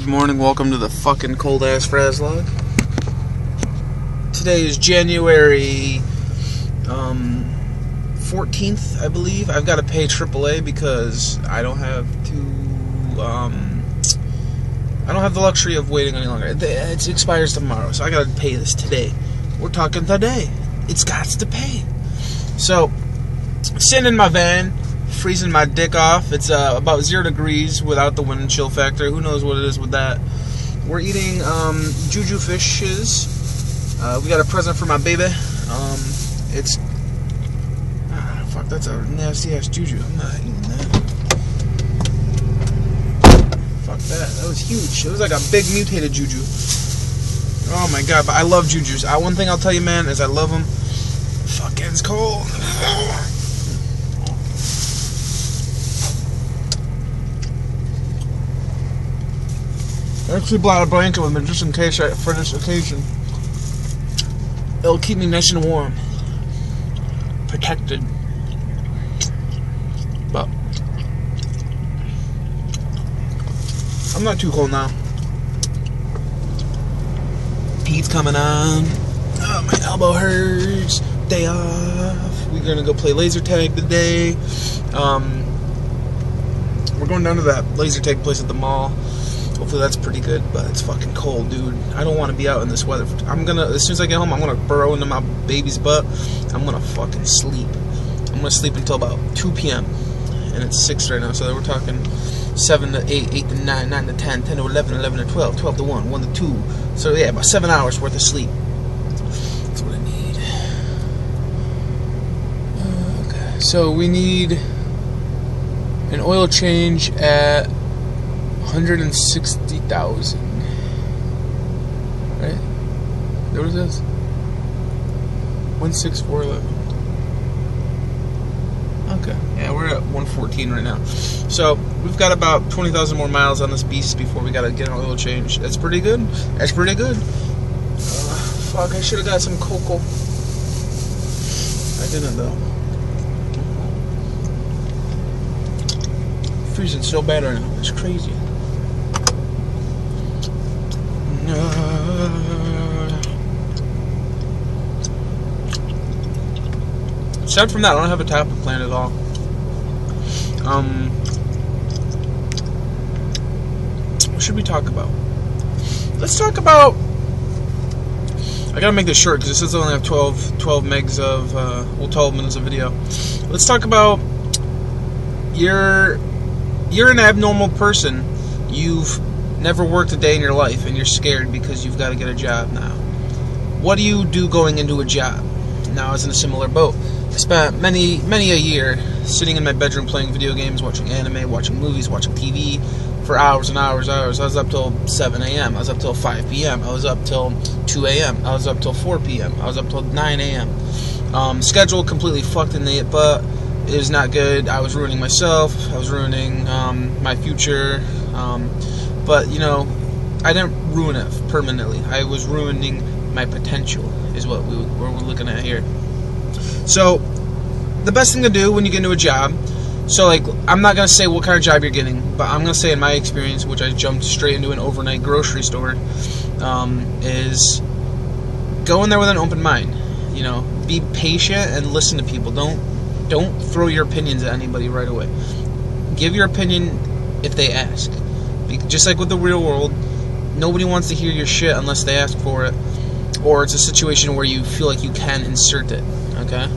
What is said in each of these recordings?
Good morning, welcome to the fucking cold-ass Frazzlog. Today is January 14th, I believe. I've got to pay AAA because I don't have the luxury of waiting any longer. It expires tomorrow, so I got to pay this today. We're talking today. It's got to pay. So, sitting in my van, freezing my dick off. It's about 0 degrees without the wind and chill factor. Who knows what it is with that. We're eating juju fishes. We got a present for my baby. It's fuck, that's a nasty ass juju. I'm not eating that. Fuck that. That was huge. It was like a big mutated juju. Oh my god, but I love jujus. One thing I'll tell you, man, is I love them. Fucking, it's cold. I actually brought a blanket with me just in case for this occasion. It'll keep me nice and warm, protected. But I'm not too cold now. Pete's coming on. Oh, my elbow hurts. Day off. We're gonna go play laser tag today. We're going down to that laser tag place at the mall. Hopefully that's pretty good, but it's fucking cold, dude. I don't want to be out in this weather. As soon as I get home, I'm gonna burrow into my baby's butt. I'm gonna fucking sleep. I'm gonna sleep until about 2 p.m. And it's 6 right now, so we're talking 7 to 8, 8 to 9, 9 to 10, 10 to 11, 11 to 12, 12 to 1, 1 to 2. So yeah, about 7 hours worth of sleep. That's what I need. Okay, so we need an oil change at 160,000. Right? What is this? 16411. Okay. Yeah, we're at 114 right now. So we've got about 20,000 more miles on this beast before we gotta get an oil change. That's pretty good. That's pretty good. Fuck, I should have got some cocoa. I didn't though. Freezing so bad right now. It's crazy. Aside from that, I don't have a topic planned at all. What should we talk about? Let's talk about... I gotta make this short because this says I only have 12 megs of, 12 minutes of video. Let's talk about... You're an abnormal person. You've never worked a day in your life and you're scared because you've got to get a job now. What do you do going into a job? Now I was in a similar boat. I spent many a year sitting in my bedroom playing video games, watching anime, watching movies, watching TV for hours and hours. I was up till 7 a.m. I was up till 5 p.m. I was up till 2 a.m. I was up till 4 p.m. I was up till 9 a.m. Schedule completely fucked in the butt. It was not good. I was ruining myself. I was ruining my future. But, you know, I didn't ruin it permanently. I was ruining my potential, is what we're looking at here. So, the best thing to do when you get into a job, so, like, I'm not going to say what kind of job you're getting, but I'm going to say in my experience, which I jumped straight into an overnight grocery store, is go in there with an open mind. You know, be patient and listen to people. Don't throw your opinions at anybody right away. Give your opinion if they ask. Just like with the real world, nobody wants to hear your shit unless they ask for it, or it's a situation where you feel like you can insert it, okay?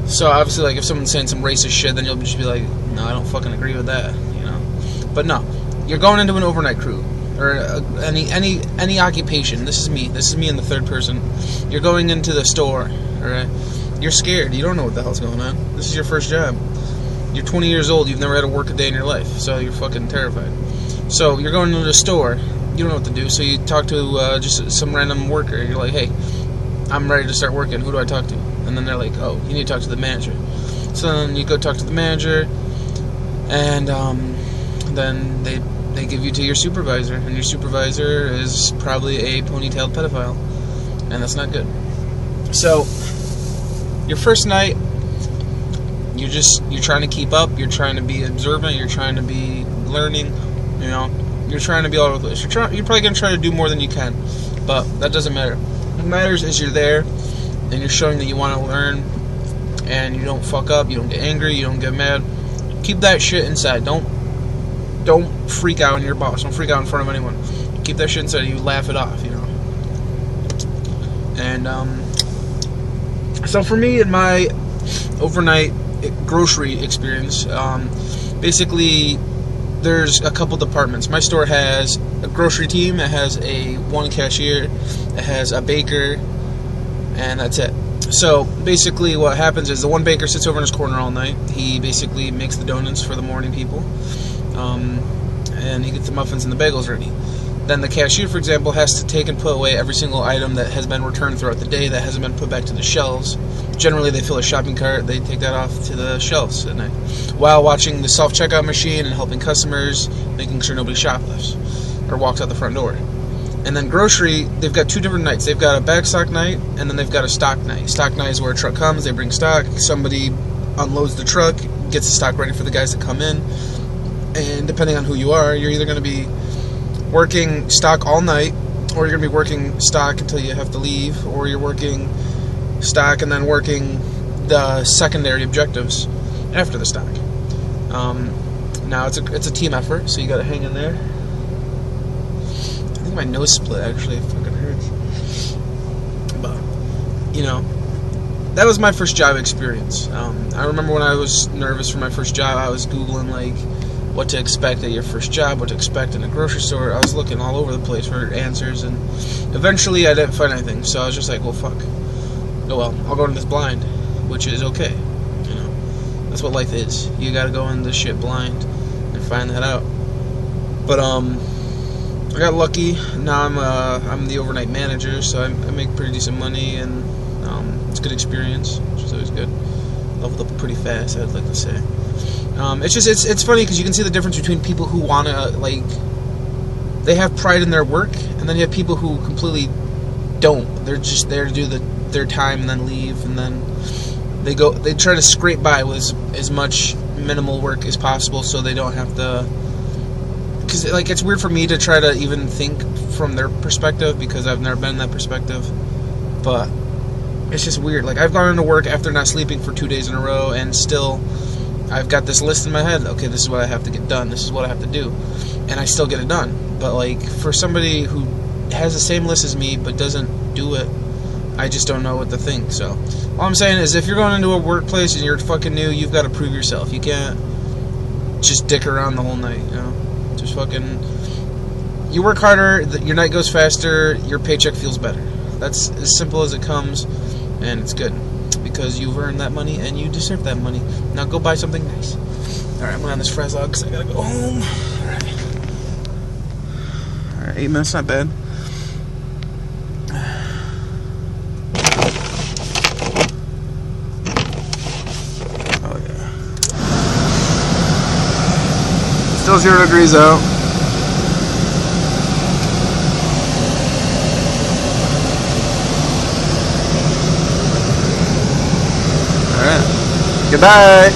So obviously, like, if someone's saying some racist shit, then you'll just be like, no, I don't fucking agree with that, you know? But no, you're going into an overnight crew, or any occupation. This is me in the third person. You're going into the store, alright? You're scared, you don't know what the hell's going on. This is your first job. You're 20 years old, you've never had to work a day in your life, so you're fucking terrified. So you're going to the store, you don't know what to do, so you talk to just some random worker. You're like, hey, I'm ready to start working, who do I talk to? And then they're like, oh, you need to talk to the manager. So then you go talk to the manager, and then they give you to your supervisor, and your supervisor is probably a ponytailed pedophile, and that's not good. So your first night, you're trying to keep up, you're trying to be observant, you're trying to be learning, you know, You're trying to be all over the place. You're probably going to try to do more than you can, but that doesn't matter. What matters is you're there, and you're showing that you want to learn, and you don't fuck up, you don't get angry, you don't get mad. Keep that shit inside. Don't freak out on your boss. Don't freak out in front of anyone. Keep that shit inside. You laugh it off, you know. And so for me, in my overnight grocery experience, basically there's a couple departments. My store has a grocery team. It has one cashier. It has a baker, and that's it. So basically what happens is the one baker sits over in his corner all night. He basically makes the donuts for the morning people, and he gets the muffins and the bagels ready. Then the cashier, for example, has to take and put away every single item that has been returned throughout the day that hasn't been put back to the shelves. Generally, they fill a shopping cart, they take that off to the shelves at night, while watching the self-checkout machine and helping customers, making sure nobody shoplifts or walks out the front door. And then grocery, they've got two different nights. They've got a back stock night, and then they've got a stock night. Stock night is where a truck comes, they bring stock, somebody unloads the truck, gets the stock ready for the guys that come in, and depending on who you are, you're either going to be working stock all night, or you're going to be working stock until you have to leave, or you're working stock and then working the secondary objectives after the stock. Now it's a team effort, so you got to hang in there. I think my nose split, actually. It fucking hurts. But, you know, that was my first job experience. I remember when I was nervous for my first job, I was Googling, like, what to expect at your first job, what to expect in a grocery store. I was looking all over the place for answers, and eventually I didn't find anything, so I was just like, well, fuck. Oh well, I'll go into this blind, which is okay. You know, that's what life is. You gotta go into this shit blind and find that out. But I got lucky. Now I'm the overnight manager, so I make pretty decent money, and it's a good experience, which is always good. Leveled up pretty fast, I'd like to say. It's funny because you can see the difference between people who wanna, like, they have pride in their work, and then you have people who completely don't. They're just there to do their time and then leave, and then they try to scrape by with as much minimal work as possible, so they don't have to. Because, like, it's weird for me to try to even think from their perspective, because I've never been in that perspective. But it's just weird. Like, I've gone into work after not sleeping for 2 days in a row, and still I've got this list in my head. Okay, this is what I have to get done. This is what I have to do, and I still get it done. But, like, for somebody who has the same list as me but doesn't do it, I just don't know what to think. So all I'm saying is, if you're going into a workplace and you're fucking new, you've got to prove yourself. You can't just dick around the whole night, you know. Just fucking, you work harder, your night goes faster, your paycheck feels better. That's as simple as it comes, and it's good because you've earned that money and you deserve that money. Now go buy something nice. Alright, I'm going on this Frazzlog because I gotta go home. Alright, 8 minutes, not bad. Still 0 degrees out. Alright. Goodbye.